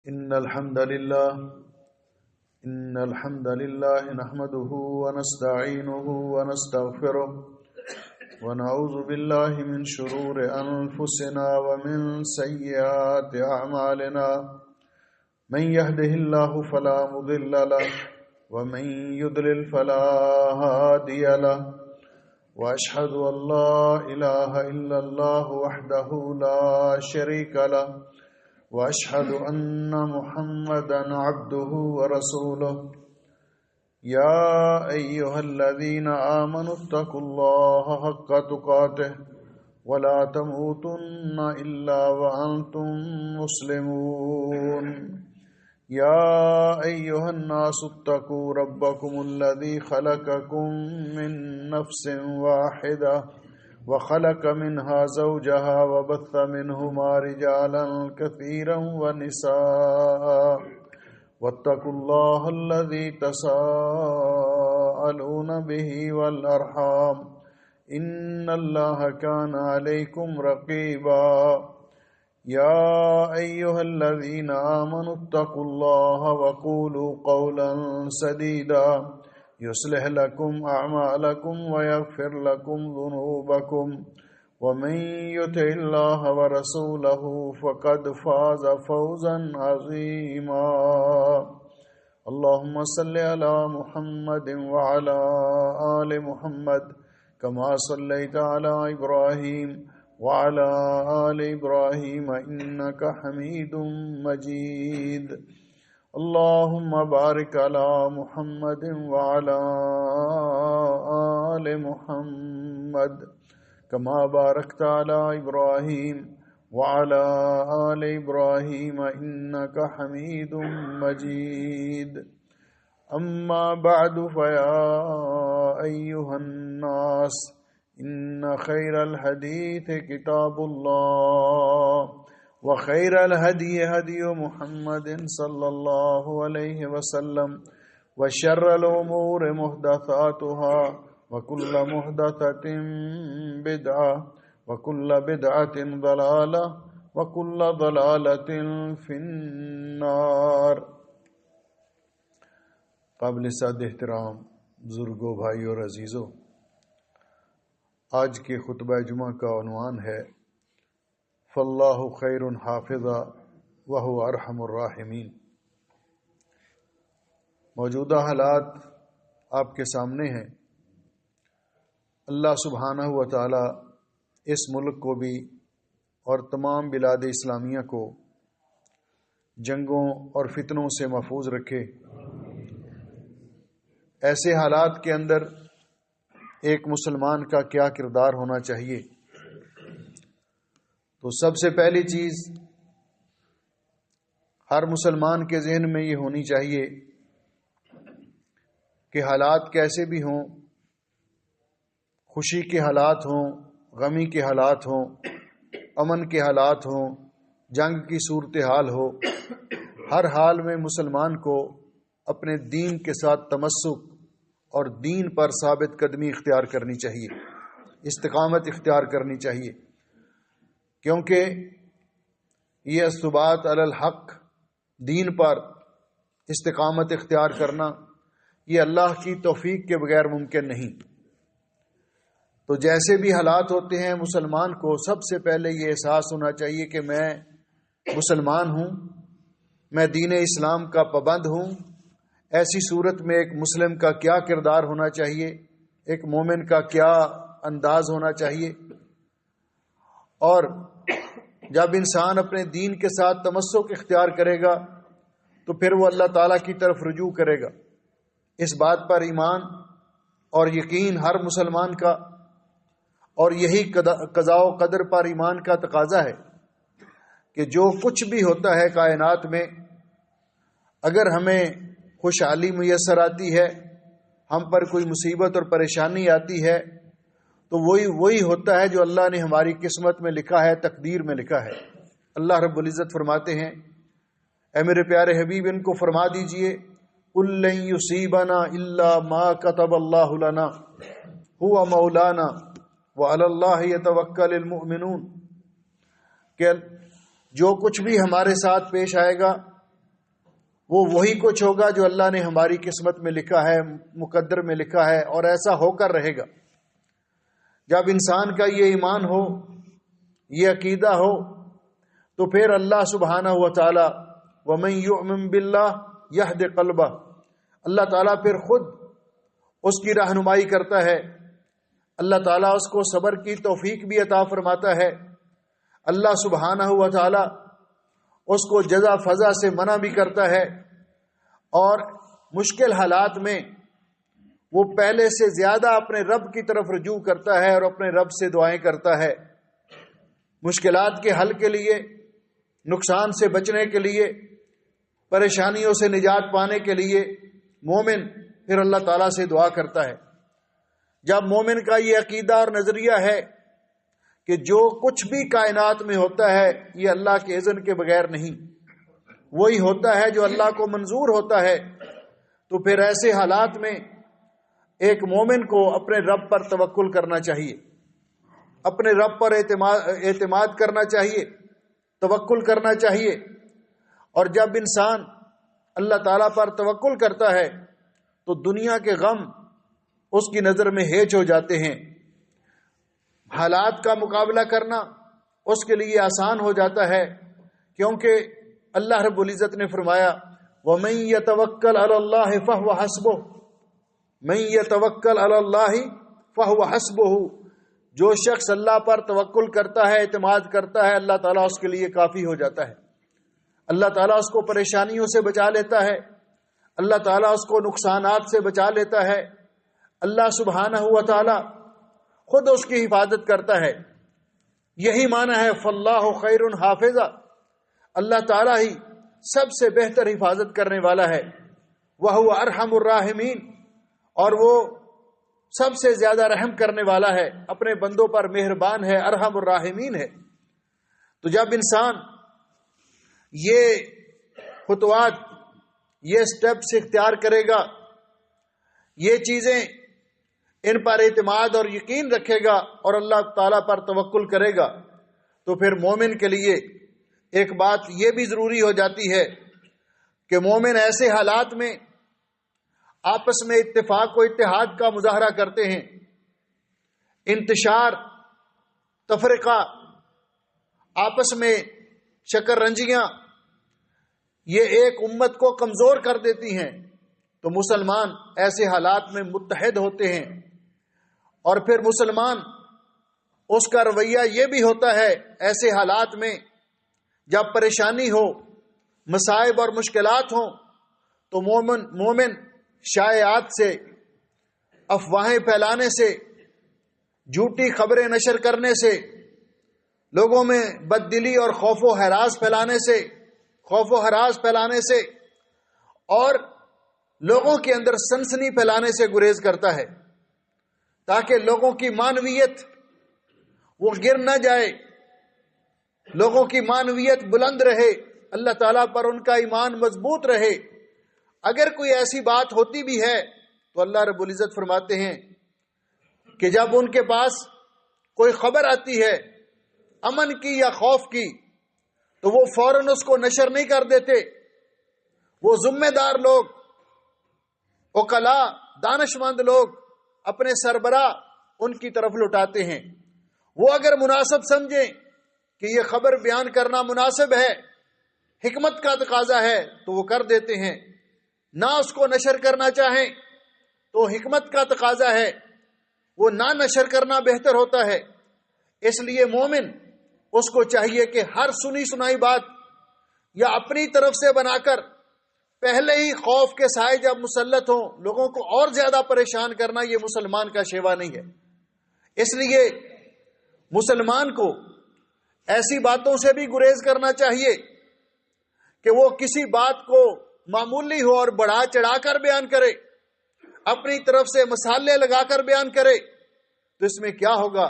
إن الحمد لله نحمده ونستعينه ونستغفره ونعوذ بالله من شرور أنفسنا ومن سيئات أعمالنا من يهده الله فلا مضل له ومن يضلل فلا هادي له وأشهد أن لا إله إلا الله وحده لا شريك له وأشهد أن محمدا عبده ورسوله يا أيها الذين آمنوا اتقوا الله حق تقاته ولا تموتن إلا وأنتم مسلمون يا أيها الناس اتقوا ربكم الذي خلقكم من نفس واحدة وخلق منها زوجها وبث منهما رجالا كثيرا ونساء واتقوا الله الذي تساءلون به والأرحام إن الله كان عليكم رقيبا يا أيها الذين آمنوا اتقوا الله وقولوا قولا سديدا يصلح لكم أعمالكم ويغفر لكم ذنوبكم ومن يطع الله ورسوله فقد فاز فوزا عظيما اللهم صل على محمد وعلى آل محمد كما صليت على إبراهيم وعلى آل إبراهيم إنك حميد مجيد اللهم بارك على محمد وعلى آل محمد كما باركت على إبراهيم وعلى آل إبراهيم إنك حميد مجيد أما بعد فيا أيها الناس إن خير الحديث كتاب الله وخير الهدي هدي محمد صلى الله عليه وسلم وشر الأمور محدثاتها وكل محدثة بدعة وكل بدعة ضلالة وكل ضلالة في النار. قابل صد احترام بزرگوں، بھائیوں اور عزیزوں، آج کے خطبہ جمعہ کا عنوان ہے فاللہ خیر حافظا وہو ارحم الراحمین. موجودہ حالات آپ کے سامنے ہیں. اللہ سبحانہ و تعالی اس ملک کو بھی اور تمام بلاد اسلامیہ کو جنگوں اور فتنوں سے محفوظ رکھے. ایسے حالات کے اندر ایک مسلمان کا کیا کردار ہونا چاہیے؟ تو سب سے پہلی چیز ہر مسلمان کے ذہن میں یہ ہونی چاہیے کہ حالات کیسے بھی ہوں، خوشی کے حالات ہوں، غمی کے حالات ہوں، امن کے حالات ہوں، جنگ کی صورتحال ہو، ہر حال میں مسلمان کو اپنے دین کے ساتھ تمسک اور دین پر ثابت قدمی اختیار کرنی چاہیے، استقامت اختیار کرنی چاہیے، کیونکہ یہ الثبات علی الحق، دین پر استقامت اختیار کرنا، یہ اللہ کی توفیق کے بغیر ممکن نہیں. تو جیسے بھی حالات ہوتے ہیں، مسلمان کو سب سے پہلے یہ احساس ہونا چاہیے کہ میں مسلمان ہوں، میں دین اسلام کا پابند ہوں. ایسی صورت میں ایک مسلم کا کیا کردار ہونا چاہیے، ایک مومن کا کیا انداز ہونا چاہیے. اور جب انسان اپنے دین کے ساتھ تمسک اختیار کرے گا تو پھر وہ اللہ تعالیٰ کی طرف رجوع کرے گا. اس بات پر ایمان اور یقین ہر مسلمان کا، اور یہی قضاء و قدر پر ایمان کا تقاضا ہے کہ جو کچھ بھی ہوتا ہے کائنات میں، اگر ہمیں خوشحالی میسر آتی ہے، ہم پر کوئی مصیبت اور پریشانی آتی ہے، تو وہی ہوتا ہے جو اللہ نے ہماری قسمت میں لکھا ہے، تقدیر میں لکھا ہے. اللہ رب العزت فرماتے ہیں، اے میرے پیارے حبیب ان کو فرما دیجئے قُل لَن يُصِيبَنَا إِلَّا مَا كَتَبَ اللَّهُ لَنَا هُوَ مَوْلَانَا وَعَلَى اللَّهِ يَتَوَكَّلُ الْمُؤْمِنُونَ، کہ جو کچھ بھی ہمارے ساتھ پیش آئے گا وہ وہی کچھ ہوگا جو اللہ نے ہماری قسمت میں لکھا ہے، مقدر میں لکھا ہے، اور ایسا ہو کر رہے گا۔ جب انسان کا یہ ایمان ہو، یہ عقیدہ ہو، تو پھر اللہ سبحانہ و تعالی وَمَن يُؤْمِن بِاللَّهِ يَهْدِ قَلْبَهُ، اللہ تعالیٰ پھر خود اس کی رہنمائی کرتا ہے۔ اللہ تعالیٰ اس کو صبر کی توفیق بھی عطا فرماتا ہے۔ اللہ سبحانہ و تعالی اس کو جزا فضا سے منع بھی کرتا ہے، اور مشکل حالات میں وہ پہلے سے زیادہ اپنے رب کی طرف رجوع کرتا ہے اور اپنے رب سے دعائیں کرتا ہے، مشکلات کے حل کے لیے، نقصان سے بچنے کے لیے، پریشانیوں سے نجات پانے کے لیے مومن پھر اللہ تعالیٰ سے دعا کرتا ہے۔ جب مومن کا یہ عقیدہ اور نظریہ ہے کہ جو کچھ بھی کائنات میں ہوتا ہے یہ اللہ کے اذن کے بغیر نہیں، وہی ہوتا ہے جو اللہ کو منظور ہوتا ہے، تو پھر ایسے حالات میں ایک مومن کو اپنے رب پر توکل کرنا چاہیے، اپنے رب پر اعتماد کرنا چاہیے، توکل کرنا چاہیے۔ اور جب انسان اللہ تعالیٰ پر توکل کرتا ہے تو دنیا کے غم اس کی نظر میں ہیچ ہو جاتے ہیں، حالات کا مقابلہ کرنا اس کے لیے آسان ہو جاتا ہے، کیونکہ اللہ رب العزت نے فرمایا وَمَن يَتَوَكَّلْ عَلَى اللَّهِ فَهُوَ حَسْبُهُ، مَن يَتَوَكَّلْ عَلَى اللَّهِ فَهُوَ حَسْبُهُ، جو شخص اللہ پر توکل کرتا ہے، اعتماد کرتا ہے، اللہ تعالیٰ اس کے لیے کافی ہو جاتا ہے۔ اللہ تعالیٰ اس کو پریشانیوں سے بچا لیتا ہے، اللہ تعالیٰ اس کو نقصانات سے بچا لیتا ہے، اللہ سبحانہ و تعالیٰ خود اس کی حفاظت کرتا ہے۔ یہی معنی ہے فَاللَّهُ خَيْرٌ حَافِظًا، اللہ تعالیٰ ہی سب سے بہتر حفاظت کرنے والا ہے۔ وَهُوَ أَرْحَمُ الرَّاحِمِينَ، اور وہ سب سے زیادہ رحم کرنے والا ہے، اپنے بندوں پر مہربان ہے، ارحم الراحمین ہے۔ تو جب انسان یہ خطوات، یہ سٹیپس اختیار کرے گا، یہ چیزیں ان پر اعتماد اور یقین رکھے گا اور اللہ تعالیٰ پر توکل کرے گا، تو پھر مومن کے لیے ایک بات یہ بھی ضروری ہو جاتی ہے کہ مومن ایسے حالات میں آپس میں اتفاق و اتحاد کا مظاہرہ کرتے ہیں۔ انتشار، تفرقہ، آپس میں شکر رنجیاں، یہ ایک امت کو کمزور کر دیتی ہیں۔ تو مسلمان ایسے حالات میں متحد ہوتے ہیں، اور پھر مسلمان اس کا رویہ یہ بھی ہوتا ہے ایسے حالات میں جب پریشانی ہو، مصائب اور مشکلات ہوں، تو مومن شائعات سے، افواہیں پھیلانے سے، جھوٹی خبریں نشر کرنے سے، لوگوں میں بددلی اور خوف و ہراس پھیلانے سے اور لوگوں کے اندر سنسنی پھیلانے سے گریز کرتا ہے، تاکہ لوگوں کی معنویت وہ گر نہ جائے، لوگوں کی معنویت بلند رہے، اللہ تعالیٰ پر ان کا ایمان مضبوط رہے۔ اگر کوئی ایسی بات ہوتی بھی ہے تو اللہ رب العزت فرماتے ہیں کہ جب ان کے پاس کوئی خبر آتی ہے امن کی یا خوف کی، تو وہ فوراً اس کو نشر نہیں کر دیتے۔ وہ ذمہ دار لوگ، عقلاء، دانش مند لوگ اپنے سربراہ ان کی طرف لوٹاتے ہیں۔ وہ اگر مناسب سمجھیں کہ یہ خبر بیان کرنا مناسب ہے، حکمت کا تقاضا ہے، تو وہ کر دیتے ہیں۔ نہ اس کو نشر کرنا چاہیں تو حکمت کا تقاضا ہے، وہ نہ نشر کرنا بہتر ہوتا ہے۔ اس لیے مومن اس کو چاہیے کہ ہر سنی سنائی بات یا اپنی طرف سے بنا کر پہلے ہی خوف کے سائے جب مسلط ہوں، لوگوں کو اور زیادہ پریشان کرنا یہ مسلمان کا شیوا نہیں ہے۔ اس لیے مسلمان کو ایسی باتوں سے بھی گریز کرنا چاہیے کہ وہ کسی بات کو معمولی ہو اور بڑھا چڑھا کر بیان کرے، اپنی طرف سے مسالے لگا کر بیان کرے، تو اس میں کیا ہوگا؟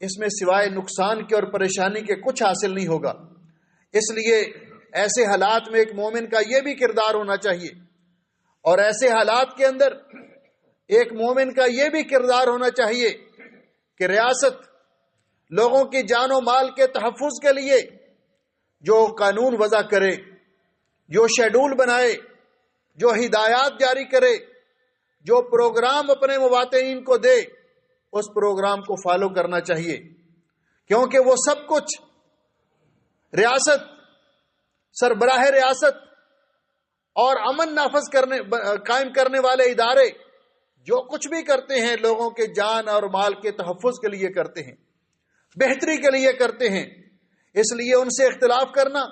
اس میں سوائے نقصان کے اور پریشانی کے کچھ حاصل نہیں ہوگا۔ اس لیے ایسے حالات میں ایک مومن کا یہ بھی کردار ہونا چاہیے، اور ایسے حالات کے اندر ایک مومن کا یہ بھی کردار ہونا چاہیے کہ ریاست لوگوں کی جان و مال کے تحفظ کے لیے جو قانون وضع کرے، جو شیڈول بنائے، جو ہدایات جاری کرے، جو پروگرام اپنے مواطنین کو دے، اس پروگرام کو فالو کرنا چاہیے، کیونکہ وہ سب کچھ ریاست، سربراہ ریاست اور امن نافذ قائم کرنے والے ادارے جو کچھ بھی کرتے ہیں لوگوں کے جان اور مال کے تحفظ کے لیے کرتے ہیں، بہتری کے لیے کرتے ہیں۔ اس لیے ان سے اختلاف کرنا،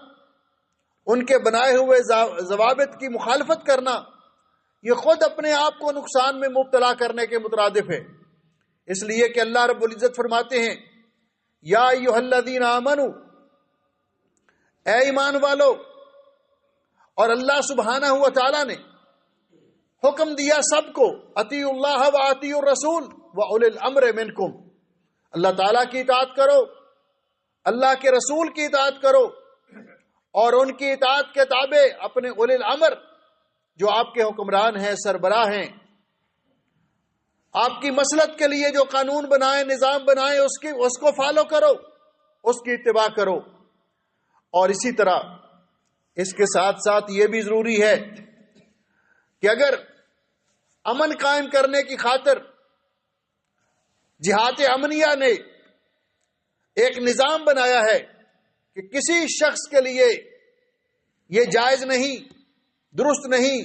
ان کے بنائے ہوئے ضوابط کی مخالفت کرنا، یہ خود اپنے آپ کو نقصان میں مبتلا کرنے کے مترادف ہے۔ اس لیے کہ اللہ رب العزت فرماتے ہیں، یا ایھا الذین آمنوا، اے ایمان والو، اور اللہ سبحانہ و تعالی نے حکم دیا سب کو، اطیعوا اللہ و اطیعوا الرسول و اولی الامر منکم، اللہ تعالیٰ کی اطاعت کرو، اللہ کے رسول کی اطاعت کرو، اور ان کی اطاعت کے تابع اپنے اولی الامر جو آپ کے حکمران ہیں، سربراہ ہیں، آپ کی مصلحت کے لیے جو قانون بنائیں، نظام بنائیں، اس کو فالو کرو، اس کی اتباع کرو۔ اور اسی طرح اس کے ساتھ ساتھ یہ بھی ضروری ہے کہ اگر امن قائم کرنے کی خاطر جہات امنیہ نے ایک نظام بنایا ہے کہ کسی شخص کے لیے یہ جائز نہیں، درست نہیں،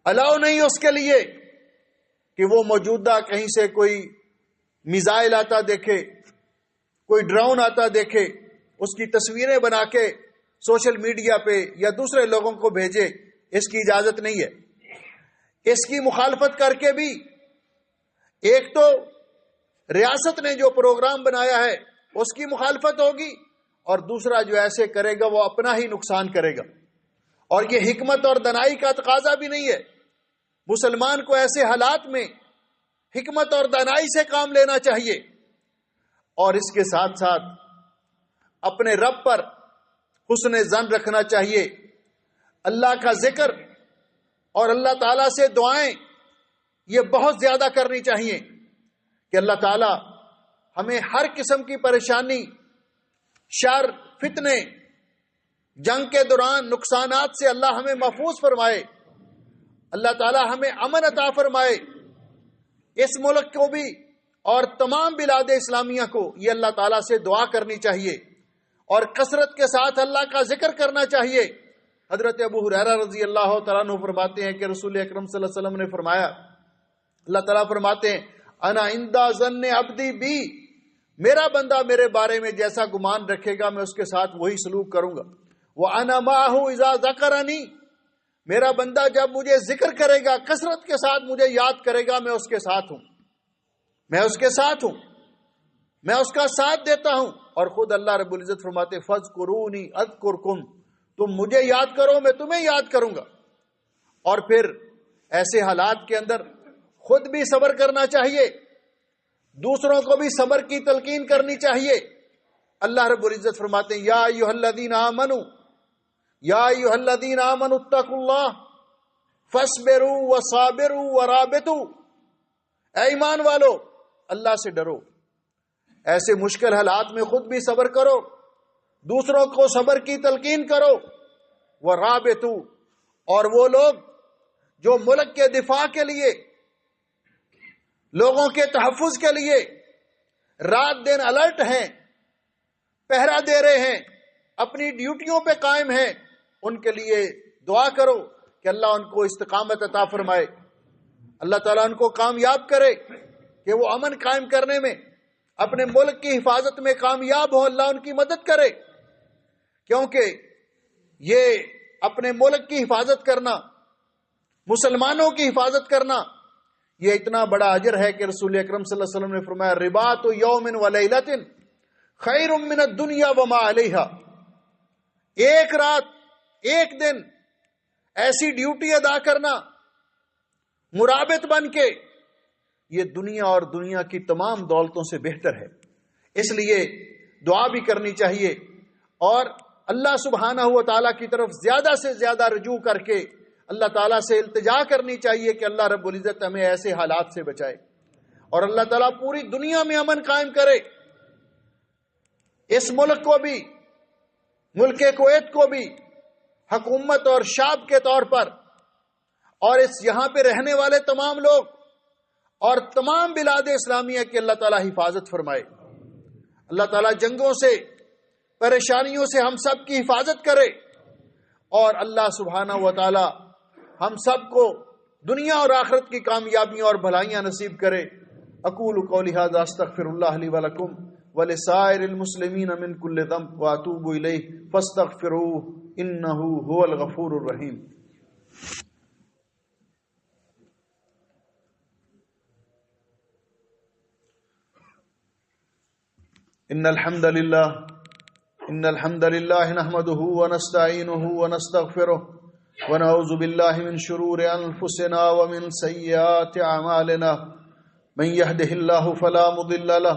الاؤ نہیں اس کے لیے کہ وہ موجودہ کہیں سے کوئی میزائل آتا دیکھے، کوئی ڈرون آتا دیکھے، اس کی تصویریں بنا کے سوشل میڈیا پہ یا دوسرے لوگوں کو بھیجے، اس کی اجازت نہیں ہے۔ اس کی مخالفت کر کے بھی ایک تو ریاست نے جو پروگرام بنایا ہے اس کی مخالفت ہوگی، اور دوسرا جو ایسے کرے گا وہ اپنا ہی نقصان کرے گا، اور یہ حکمت اور دانائی کا تقاضا بھی نہیں ہے۔ مسلمان کو ایسے حالات میں حکمت اور دانائی سے کام لینا چاہیے، اور اس کے ساتھ ساتھ اپنے رب پر حسن ظن رکھنا چاہیے، اللہ کا ذکر اور اللہ تعالیٰ سے دعائیں یہ بہت زیادہ کرنی چاہیے کہ اللہ تعالیٰ ہمیں ہر قسم کی پریشانی، شر، فتنے، جنگ کے دوران نقصانات سے اللہ ہمیں محفوظ فرمائے، اللہ تعالیٰ ہمیں امن عطا فرمائے۔ اس ملک کو بھی اور تمام بلاد اسلامیہ کو یہ اللہ تعالیٰ سے دعا کرنی چاہیے، اور کثرت کے ساتھ اللہ کا ذکر کرنا چاہیے۔ حضرت ابو ہریرہ رضی اللہ تعالیٰ عنہ فرماتے ہیں کہ رسول اکرم صلی اللہ علیہ وسلم نے فرمایا، اللہ تعالیٰ فرماتے ہیں، انا عند ظن عبدی بی، میرا بندہ میرے بارے میں جیسا گمان رکھے گا میں اس کے ساتھ وہی سلوک کروں گا۔ وَأَنَا مَعَهُ إِذَا ذَكَرَنِي، میرا بندہ جب مجھے ذکر کرے گا، کثرت کے ساتھ مجھے یاد کرے گا، میں اس کے ساتھ ہوں، میں اس کے ساتھ ہوں، میں اس کا ساتھ دیتا ہوں۔ اور خود اللہ رب العزت فرماتے، فَاذْكُرُونِي أَذْكُرْكُمْ، تم مجھے یاد کرو میں تمہیں یاد کروں گا۔ اور پھر ایسے حالات کے اندر خود بھی صبر کرنا چاہیے، دوسروں کو بھی صبر کی تلقین کرنی چاہیے۔ اللہ رب العزت فرماتے ہیں، یا ایھا الذین آمنوا، یا ایھا الذین آمنوا اتقوا اللہ فاصبروا وصابروا ورابطوا، اے ایمان والو اللہ سے ڈرو، ایسے مشکل حالات میں خود بھی صبر کرو، دوسروں کو صبر کی تلقین کرو، ورابطوا، اور وہ لوگ جو ملک کے دفاع کے لیے، لوگوں کے تحفظ کے لیے رات دن الرٹ ہیں، پہرا دے رہے ہیں، اپنی ڈیوٹیوں پہ قائم ہیں، ان کے لیے دعا کرو کہ اللہ ان کو استقامت عطا فرمائے، اللہ تعالیٰ ان کو کامیاب کرے کہ وہ امن قائم کرنے میں، اپنے ملک کی حفاظت میں کامیاب ہو، اللہ ان کی مدد کرے۔ کیونکہ یہ اپنے ملک کی حفاظت کرنا، مسلمانوں کی حفاظت کرنا، یہ اتنا بڑا اجر ہے کہ رسول اکرم صلی اللہ علیہ وسلم نے فرمایا، رباط یوم و لیلۃ خیر من الدنیا وما علیہا، ایک رات، ایک دن ایسی ڈیوٹی ادا کرنا مرابط بن کے، یہ دنیا اور دنیا کی تمام دولتوں سے بہتر ہے۔ اس لیے دعا بھی کرنی چاہیے، اور اللہ سبحانہ و تعالیٰ کی طرف زیادہ سے زیادہ رجوع کر کے اللہ تعالیٰ سے التجا کرنی چاہیے کہ اللہ رب العزت ہمیں ایسے حالات سے بچائے، اور اللہ تعالیٰ پوری دنیا میں امن قائم کرے، اس ملک کو بھی، ملک کویت کو بھی، حکومت اور شعب کے طور پر، اور اس یہاں پہ رہنے والے تمام لوگ اور تمام بلاد اسلامیہ کی اللہ تعالیٰ حفاظت فرمائے۔ اللہ تعالیٰ جنگوں سے، پریشانیوں سے ہم سب کی حفاظت کرے، اور اللہ سبحانہ و تعالی ہم سب کو دنیا اور آخرت کی کامیابیاں اور بھلائیاں نصیب کرے۔ اقول قولی ھذا استغفر اللہ لی ولکم ولسائر المسلمین من کل ذنب واتوب الیہ فاستغفروہ انہ ھو الغفور الرحیم۔ ان الحمد للہ نحمده ونستعینه ونستغفره ونعوذ باللہ من شرور انفسنا ومن سیئات اعمالنا من يهده الله فلا مضل له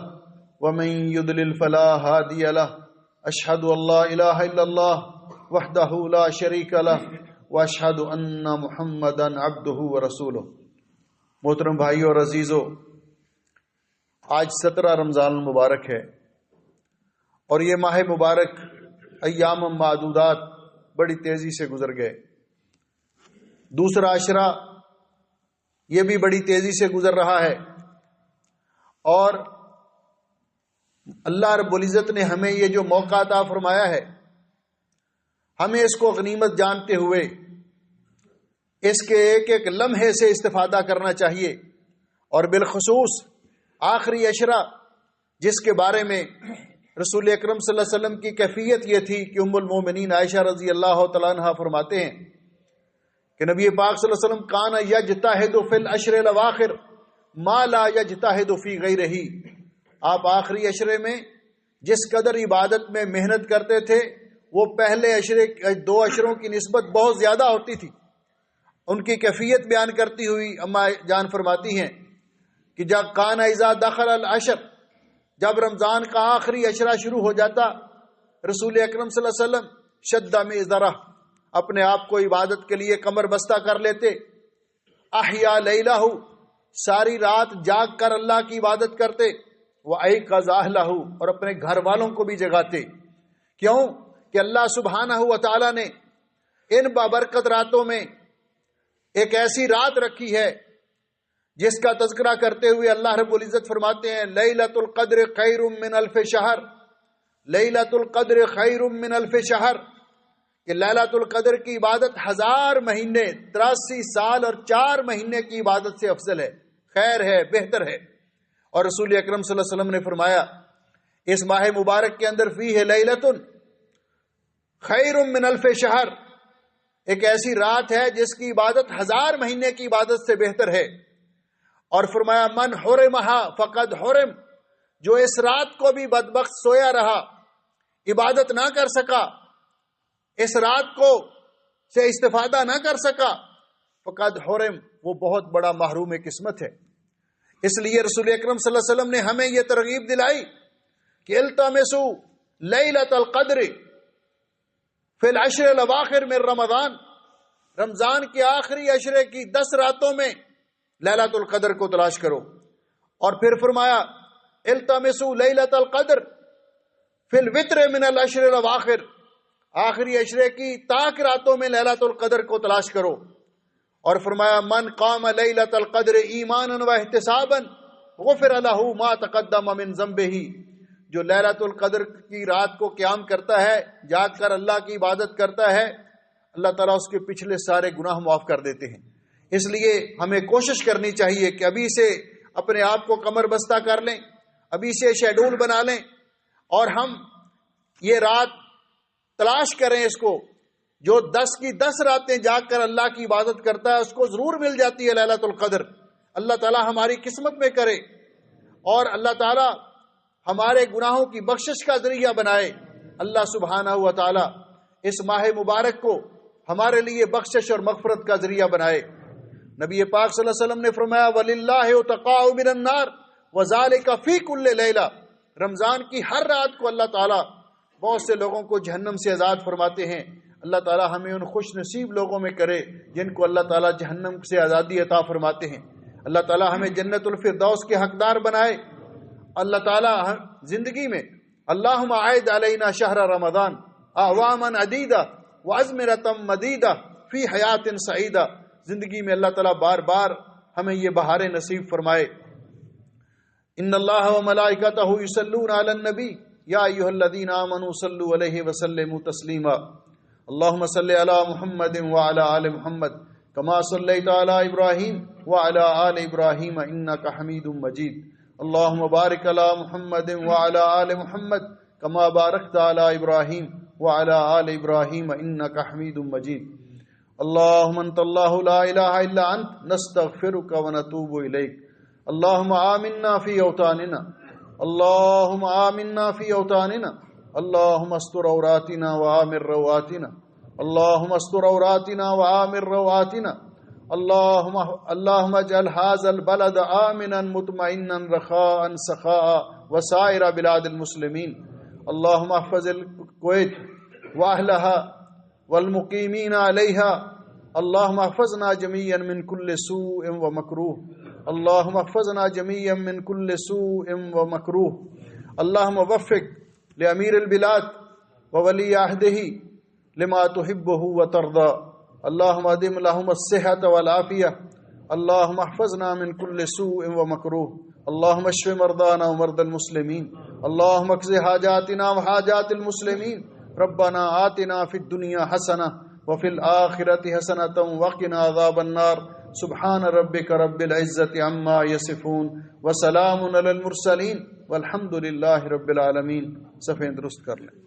ومن يضلل فلا هادي له اشهد ان لا اله الا الله وحده لا شريك له واشهد ان محمدا عبده ورسوله۔ محترم بھائیو اور عزیزو، آج 17 رمضان المبارک ہے، اور یہ ماہ مبارک ایام معدودات بڑی تیزی سے گزر گئے۔ دوسرا عشرہ یہ بھی بڑی تیزی سے گزر رہا ہے، اور اللہ رب العزت نے ہمیں یہ جو موقع عطا فرمایا ہے، ہمیں اس کو غنیمت جانتے ہوئے اس کے ایک ایک لمحے سے استفادہ کرنا چاہیے، اور بالخصوص آخری عشرہ جس کے بارے میں رسول اکرم صلی اللہ علیہ وسلم کی کیفیت یہ تھی کہ ام المومنین عائشہ رضی اللہ تعالیٰ عنہ فرماتے ہیں کہ نبی پاک صلی اللہ علیہ وسلم کان یجتہد فی العشر الاواخر ما لا یجتہد فی غیرہ، آپ آخری عشرے میں جس قدر عبادت میں محنت کرتے تھے وہ پہلے دو عشروں کی نسبت بہت زیادہ ہوتی تھی۔ ان کی کیفیت بیان کرتی ہوئی اما جان فرماتی ہیں کہ جب کان اذا دخل العشر، جب رمضان کا آخری عشرہ شروع ہو جاتا، رسول اکرم صلی اللہ علیہ وسلم شد میزرہ، اپنے آپ کو عبادت کے لیے کمر بستہ کر لیتے، احیا لیلہ، ساری رات جاگ کر اللہ کی عبادت کرتے، وایقظ اہلہ، اور اپنے گھر والوں کو بھی جگاتے۔ کیوں کہ اللہ سبحانہ و تعالی نے ان بابرکت راتوں میں ایک ایسی رات رکھی ہے جس کا تذکرہ کرتے ہوئے اللہ رب العزت فرماتے ہیں لیلۃ القدر خیر من الف شہر، لیلۃ القدر خیر من الف شہر، کہ لیلۃ القدر کی عبادت 1000 مہینے 83 سال اور 4 مہینے کی عبادت سے افضل ہے، خیر ہے، بہتر ہے۔ اور رسول اکرم صلی اللہ علیہ وسلم نے فرمایا اس ماہ مبارک کے اندر فیہ لیلۃ خیر من الف شہر، ایک ایسی رات ہے جس کی عبادت 1000 مہینے کی عبادت سے بہتر ہے۔ اور فرمایا من حرمہا فقد حرم، جو اس رات کو بھی بدبخت سویا رہا، عبادت نہ کر سکا، اس رات کو سے استفادہ نہ کر سکا، فقد حرم، وہ بہت بڑا محروم قسمت ہے۔ اس لیے رسول اکرم صلی اللہ علیہ وسلم نے ہمیں یہ ترغیب دلائی کہ التمسوا لیلۃ القدر فی العشر الاواخر من رمضان، رمضان کے آخری عشرے کی 10 راتوں میں لیلۃ القدر کو تلاش کرو۔ اور پھر فرمایا التمسوا لیلۃ القدر فی الوتر من العشر الاواخر، آخری عشرے کی طاق راتوں میں لیلۃ القدر کو تلاش کرو۔ اور فرمایا من قام لیلۃ القدر ایمانا و احتسابا غفر له ما تقدم من ذنبہ، جو لیلۃ القدر کی رات کو قیام کرتا ہے، جاگ کر اللہ کی عبادت کرتا ہے، اللہ تعالیٰ اس کے پچھلے سارے گناہ معاف کر دیتے ہیں۔ اس لیے ہمیں کوشش کرنی چاہیے کہ ابھی سے اپنے آپ کو کمر بستہ کر لیں، ابھی سے شیڈول بنا لیں، اور ہم یہ رات تلاش کریں اس کو۔ جو 10 کی 10 راتیں جاگ کر اللہ کی عبادت کرتا ہے اس کو ضرور مل جاتی ہے لیلۃ القدر۔ اللہ تعالیٰ ہماری قسمت میں کرے، اور اللہ تعالیٰ ہمارے گناہوں کی بخشش کا ذریعہ بنائے۔ اللہ سبحانہ و تعالیٰ اس ماہ مبارک کو ہمارے لیے بخشش اور مغفرت کا ذریعہ بنائے۔ نبی پاک صلی اللہ علیہ وسلم نے فرمایا وَلِلَّهِ عُتَقَاءُ مِنَ النَّارِ وَذَلِكَ فِي كُلِّ لَيْلَةٍ، رمضان کی ہر رات کو اللہ تعالیٰ بہت سے لوگوں کو جہنم سے آزاد فرماتے ہیں۔ اللہ تعالیٰ ہمیں ان خوش نصیب لوگوں میں کرے جن کو اللہ تعالیٰ جہنم سے آزادی عطا فرماتے ہیں۔ اللہ تعالیٰ ہمیں جنت الفردوس کے حقدار بنائے۔ اللہ تعالیٰ زندگی میں اللہم عائد علینا شہر رمضان اعواما عدیدہ وعزمرة مدیدہ فی حیات سعیدہ، زندگی میں اللہ تعالیٰ بار بار ہمیں یہ بہاریں نصیب فرمائے۔ ان اللہ وملائکتہ یصلون علی النبی یا ایھا الذین آمنوا صلوا علیہ وسلموا تسلیما۔ اللہم صل علی محمد وعلی آل محمد کما صلیت علی ابراہیم وعلی آل ابراہیم انک حمید مجید۔ اللہم بارک علی محمد وعلی آل محمد کما بارکت علی ابراہیم وعلی آل ابراہیم انک حمید مجید۔ اللہم انت اللہ لا الہ الا انت نستغفرک ونتوب الیک۔ اللہم آمنا فی اوطاننا، اللہم آمنا فی اوطاننا، اللہم استر عوراتنا وآمن رواتنا، اللہم استر عوراتنا وآمن رواتنا، اللہم اجعل هذا البلد آمنا مطمئنا رخاء سخاء وسائر بلاد المسلمین۔ اللہم احفظ الکویت واہلها والمقیمین علیہا، اللہم احفظنا جميعا من كل سوء ومکروہ، اللہم احفظنا جميعا من كل سوء ومکروہ۔ اللہم وفق لامیر البلاد وولی عہدہ لما تحبہ وترضى، اللہم ادم لهم الصحة والعافیہ، اللہم احفظنا من كل سوء ومکروہ، اللہم اشف مرضانا ومرضى المسلمین، اللہم اقض حاجاتنا وحاجات المسلمین، ربنا آتنا فی الدنیا حسنہ وفی الآخرۃ حسنۃ وقنا عذاب النار۔ سبحان ربک رب العزۃ عما یصفون وسلام علی المرسلین والحمد للہ رب العالمین۔ صفحے درست کر لیں۔